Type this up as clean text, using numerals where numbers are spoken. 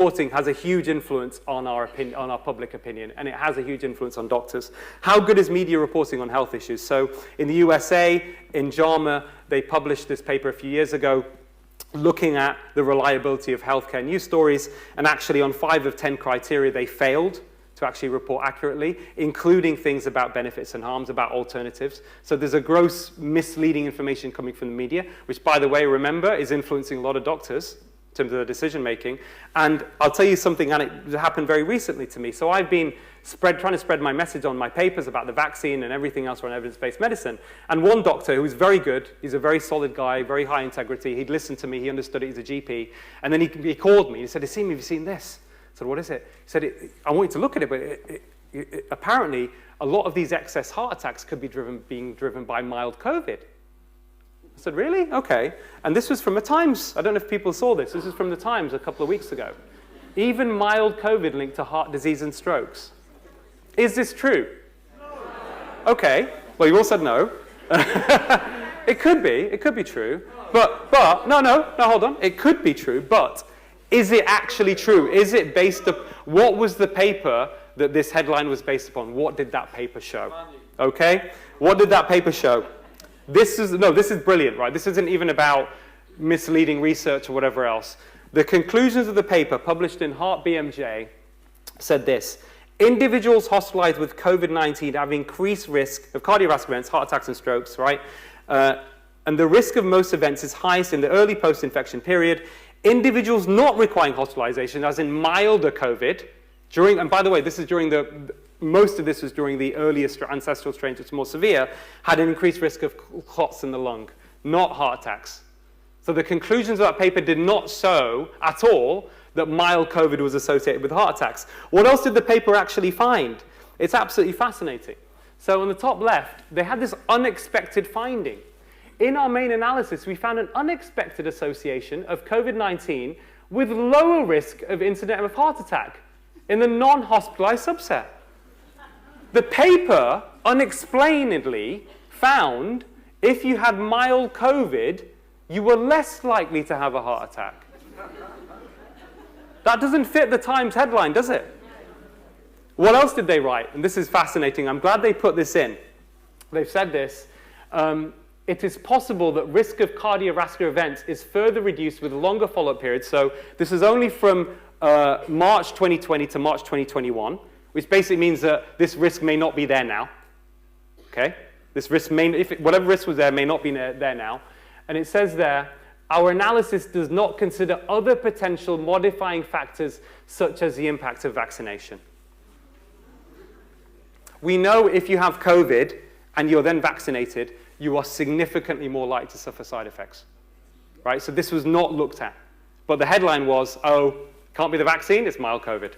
reporting has a huge influence on our public opinion, and it has a huge influence on doctors. How good is media reporting on health issues? So in the USA, in JAMA, they published this paper a few years ago looking at the reliability of healthcare news stories, and actually on 5 of 10 criteria, they failed to actually report accurately, including things about benefits and harms, about alternatives. So there's a gross misleading information coming from the media, which, by the way, remember, is influencing a lot of doctors in terms of their decision making. And I'll tell you something, and it happened very recently to me. So I've been trying to spread my message on my papers about the vaccine and everything else around evidence-based medicine. And one doctor who was very good, he's a very solid guy, very high integrity, he'd listened to me, he understood it, he's a GP. And then he called me, he said, Aseem, have you seen this? I said, what is it? He said, I want you to look at it, but apparently a lot of these excess heart attacks could be being driven by mild COVID. I said, really? Okay. And this was from the Times. I don't know if people saw this. This was from the Times a couple of weeks ago. Even mild COVID linked to heart disease and strokes. Is this true? No. Okay. Well, you all said no. It could be. It could be true. But no, hold on. It could be true, but is it actually true? Is it based up? What was the paper that this headline was based upon? What did that paper show? Okay. What did that paper show? This is brilliant, right? This isn't even about misleading research or whatever else. The conclusions of the paper, published in Heart BMJ, said this: individuals hospitalized with COVID-19 have increased risk of cardiovascular events, heart attacks and strokes, right? And the risk of most events is highest in the early post-infection period. Individuals not requiring hospitalization, as in milder COVID, and by the way, this is during most of this was during the earliest ancestral strains, which is more severe, had an increased risk of clots in the lung, not heart attacks. So the conclusions of that paper did not show at all that mild COVID was associated with heart attacks. What else did the paper actually find? It's absolutely fascinating. So on the top left, they had this unexpected finding. In our main analysis, we found an unexpected association of COVID-19 with lower risk of incident of heart attack in the non-hospitalized subset. The paper unexplainedly found if you had mild COVID, you were less likely to have a heart attack. That doesn't fit the Times headline, does it? What else did they write? And this is fascinating. I'm glad they put this in. They've said this. It is possible that risk of cardiovascular events is further reduced with longer follow-up periods. So this is only from March 2020 to March 2021. Which basically means that this risk may not be there now. Okay? This risk whatever risk was there may not be there now. And it says there, our analysis does not consider other potential modifying factors such as the impact of vaccination. We know if you have COVID and you're then vaccinated, you are significantly more likely to suffer side effects. Right? So this was not looked at. But the headline was, oh, can't be the vaccine, it's mild COVID.